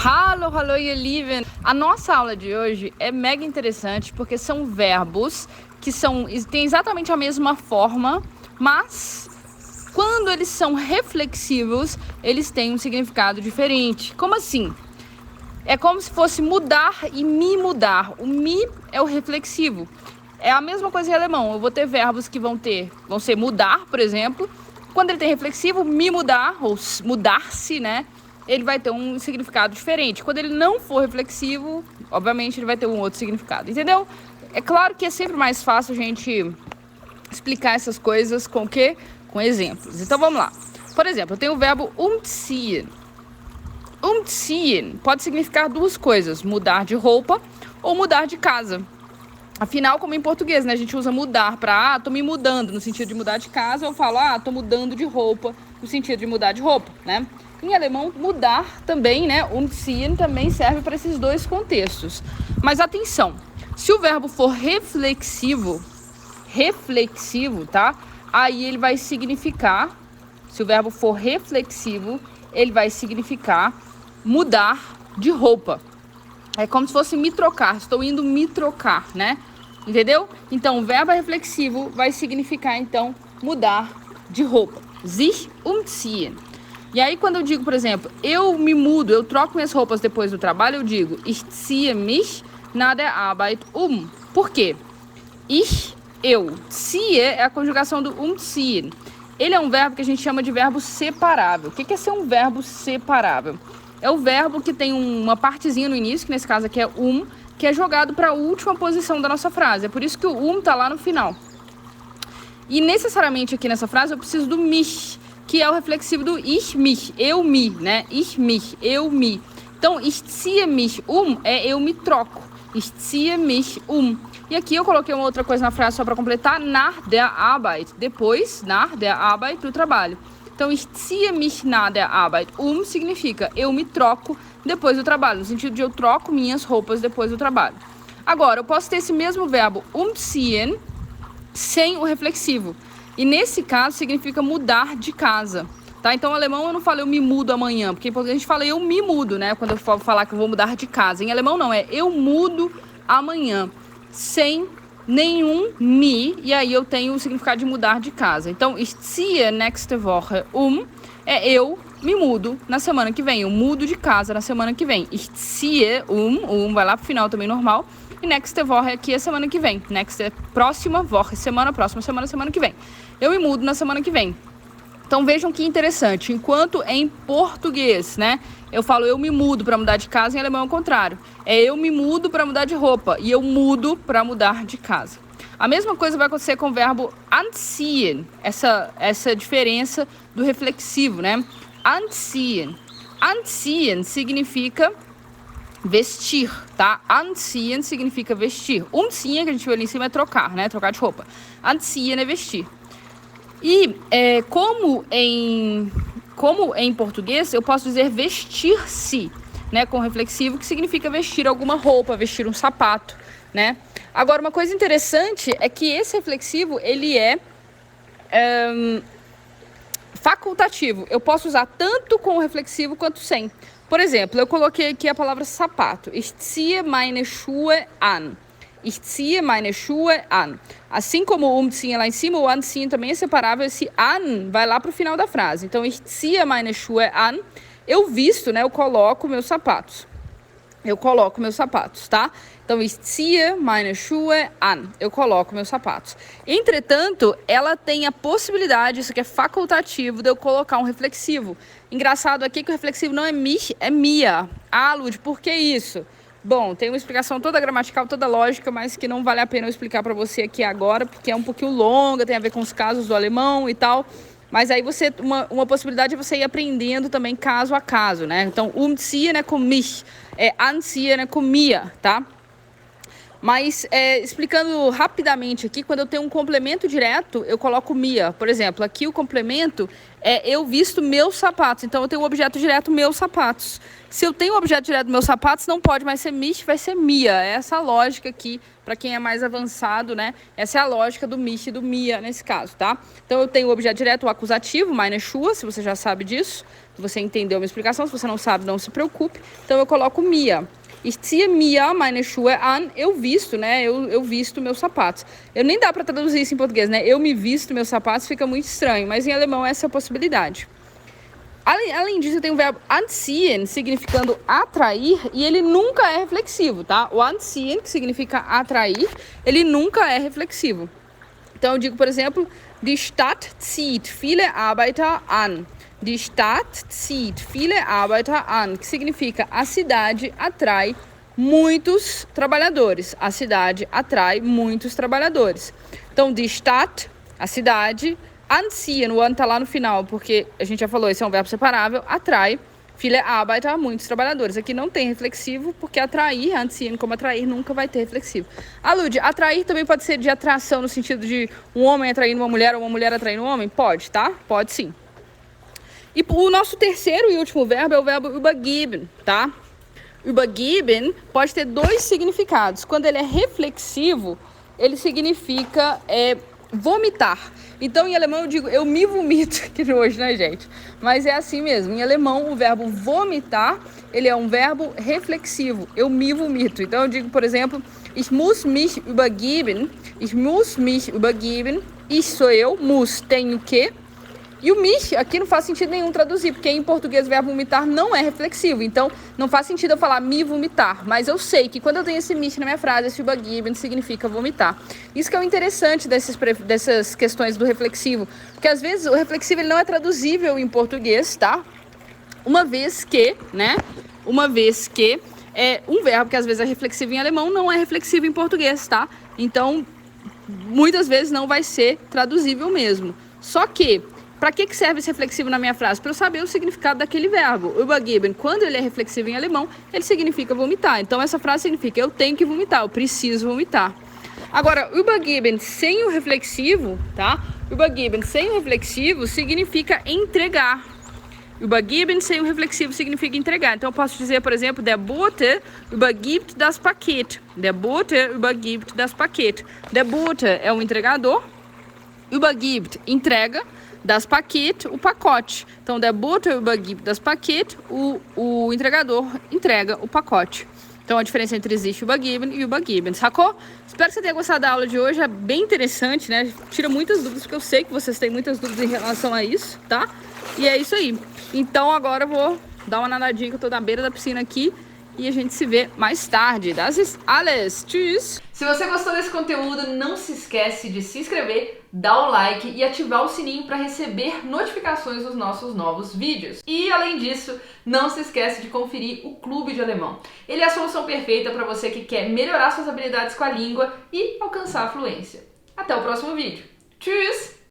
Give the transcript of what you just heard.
Hallo, ihr Lieben! A nossa aula de hoje é mega interessante porque são verbos que têm exatamente a mesma forma, mas quando eles são reflexivos, eles têm um significado diferente. Como assim? É como se fosse mudar e me mudar. O me é o reflexivo. É a mesma coisa em alemão. Eu vou ter verbos que vão ser mudar, por exemplo. Quando ele tem reflexivo, me mudar, ou mudar-se, né? Ele vai ter um significado diferente. Quando ele não for reflexivo, obviamente ele vai ter um outro significado, entendeu? É claro que é sempre mais fácil a gente explicar essas coisas com o quê? Com exemplos. Então vamos lá. Por exemplo, eu tenho o verbo umziehen. Umziehen pode significar duas coisas, mudar de roupa ou mudar de casa. Afinal, como em português, né, a gente usa mudar para, tô me mudando, no sentido de mudar de casa, eu falo, tô mudando de roupa, no sentido de mudar de roupa, né? Em alemão, mudar também, né, umziehen também serve para esses dois contextos. Mas atenção, se o verbo for reflexivo, tá? Aí ele vai significar, se o verbo for reflexivo, ele vai significar mudar de roupa. É como se fosse me trocar, estou indo me trocar, né? Entendeu? Então, o verbo reflexivo vai significar, então, mudar de roupa. Sich umziehen. E aí, quando eu digo, por exemplo, eu me mudo, eu troco minhas roupas depois do trabalho, eu digo, ich ziehe mich nach der Arbeit um. Por quê? Eu. Ziehe é a conjugação do umziehen. Ele é um verbo que a gente chama de verbo separável. O que é ser um verbo separável? É o verbo que tem uma partezinha no início, que nesse caso aqui é que é jogado para a última posição da nossa frase. É por isso que o tá lá no final. E necessariamente aqui nessa frase eu preciso do mich, que é o reflexivo do ich mich, eu me, né? Ich mich, eu me. Então, ich ziehe mich é eu me troco. Ich ziehe mich E aqui eu coloquei uma outra coisa na frase só para completar, nach der Arbeit. Depois, nach der Arbeit, do trabalho. Então, ich ziehe mich nach der Arbeit significa eu me troco depois do trabalho, no sentido de eu troco minhas roupas depois do trabalho. Agora, eu posso ter esse mesmo verbo umziehen sem o reflexivo. E nesse caso, significa mudar de casa. Tá? Então, em alemão eu não falo eu me mudo amanhã, porque em português a gente fala eu me mudo, né? Quando eu for falar que eu vou mudar de casa. Em alemão não, é eu mudo amanhã, sem nenhum me, e aí eu tenho o significado de mudar de casa. Então, ich ziehe nächste Woche é eu me mudo na semana que vem. Eu mudo de casa na semana que vem. Ich ziehe vai lá pro final também normal. E nächste Woche aqui é semana que vem. Next é próxima Woche, próxima semana que vem. Eu me mudo na semana que vem. Então vejam que interessante, enquanto em português, né, eu falo eu me mudo para mudar de casa, em alemão é o contrário. É eu me mudo para mudar de roupa e eu mudo para mudar de casa. A mesma coisa vai acontecer com o verbo anziehen, essa diferença do reflexivo, né? Anziehen. Anziehen significa vestir, tá? Anziehen significa vestir. Umziehen, que a gente viu ali em cima, é trocar, né? Trocar de roupa. Anziehen é vestir. E como em português, eu posso dizer vestir-se, né, com reflexivo, que significa vestir alguma roupa, vestir um sapato, né? Agora, uma coisa interessante é que esse reflexivo, ele é facultativo. Eu posso usar tanto com o reflexivo quanto sem. Por exemplo, eu coloquei aqui a palavra sapato. Ich ziehe meine Schuhe an. Ich ziehe meine Schuhe an. Assim como o umziehen lá em cima, o anziehen também é separável. Esse an vai lá para o final da frase. Então, ich ziehe meine Schuhe an. Eu visto, né? Eu coloco meus sapatos. Tá? Então, ich ziehe meine Schuhe an. Eu coloco meus sapatos. Entretanto, ela tem a possibilidade, isso aqui é facultativo, de eu colocar um reflexivo. Engraçado aqui que o reflexivo não é mich, é mia. Lud, por que isso? Bom, tem uma explicação toda gramatical, toda lógica, mas que não vale a pena eu explicar para você aqui agora, porque é um pouquinho longa, tem a ver com os casos do alemão e tal. Mas aí uma possibilidade é você ir aprendendo também caso a caso, né? Então, umziehen é com mich, anziehen é com mia, tá? Mas, explicando rapidamente aqui, quando eu tenho um complemento direto, eu coloco mia. Por exemplo, aqui o complemento é eu visto meus sapatos. Então, eu tenho um objeto direto, meus sapatos. Se eu tenho um objeto direto, meus sapatos, não pode mais ser mich, vai ser mia. É essa a lógica aqui, para quem é mais avançado, né? Essa é a lógica do mich e do mia nesse caso, tá? Então, eu tenho o objeto direto, o acusativo, meine Schuhe, se você já sabe disso. Se você entendeu a minha explicação, se você não sabe, não se preocupe. Então, eu coloco mia. Ich ziehe mir meine Schuhe an, eu visto, né? Eu visto meus sapatos. Eu nem dá para traduzir isso em português, né? Eu me visto meus sapatos, fica muito estranho, mas em alemão essa é a possibilidade. Além disso, eu tenho o verbo anziehen, significando atrair, e ele nunca é reflexivo, tá? O anziehen, que significa atrair, ele nunca é reflexivo. Então, eu digo, por exemplo, die Stadt zieht viele Arbeiter an. Die Stadt zieht viele Arbeiter an, que significa a cidade atrai muitos trabalhadores. A cidade atrai muitos trabalhadores. Então, die Stadt, a cidade, anziehen, o an tá lá no final, porque a gente já falou, esse é um verbo separável, atrai viele Arbeiter, muitos trabalhadores. Aqui não tem reflexivo, porque atrair, anziehen, como atrair, nunca vai ter reflexivo. Alude, atrair também pode ser de atração, no sentido de um homem atraindo uma mulher ou uma mulher atraindo um homem? Pode, tá? Pode sim. E o nosso terceiro e último verbo é o verbo übergeben, tá? Übergeben pode ter dois significados. Quando ele é reflexivo, ele significa vomitar. Então, em alemão eu digo, eu me vomito, que nojo, né, gente? Mas é assim mesmo. Em alemão, o verbo vomitar, ele é um verbo reflexivo. Eu me vomito. Então, eu digo, por exemplo, ich muss mich übergeben. Ich muss mich übergeben. Ich sou eu, muss, tenho que. E o mich aqui não faz sentido nenhum traduzir, porque em português o verbo vomitar não é reflexivo. Então, não faz sentido eu falar me vomitar. Mas eu sei que quando eu tenho esse mich na minha frase, esse übergeben significa vomitar. Isso que é o interessante dessas questões do reflexivo. Porque às vezes o reflexivo ele não é traduzível em português, tá? Uma vez que é um verbo que às vezes é reflexivo em alemão, não é reflexivo em português, tá? Então, muitas vezes não vai ser traduzível mesmo. Só que para que serve esse reflexivo na minha frase? Para eu saber o significado daquele verbo. Übergeben, quando ele é reflexivo em alemão, ele significa vomitar. Então, essa frase significa eu tenho que vomitar, eu preciso vomitar. Agora, übergeben sem o reflexivo, tá? Übergeben sem o reflexivo significa entregar. Übergeben sem o reflexivo significa entregar. Então, eu posso dizer, por exemplo, der Bote übergibt das Paket. Der Bote übergibt das Paket. Der Bote é o entregador. Übergibt, entrega. Das Paket, o pacote. Então, der Bote übergibt das Paket, o entregador entrega o pacote. Então, a diferença entre existe übergeben e übergeben, sacou? Espero que você tenha gostado da aula de hoje, é bem interessante, né? Tira muitas dúvidas, porque eu sei que vocês têm muitas dúvidas em relação a isso, tá? E é isso aí. Então, agora eu vou dar uma nadadinha, que eu tô na beira da piscina aqui, e a gente se vê mais tarde. Das ist alles. Tschüss! Se você gostou desse conteúdo, não se esquece de se inscrever, dar o like e ativar o sininho para receber notificações dos nossos novos vídeos. E além disso, não se esquece de conferir o Clube de Alemão. Ele é a solução perfeita para você que quer melhorar suas habilidades com a língua e alcançar a fluência. Até o próximo vídeo. Tschüss!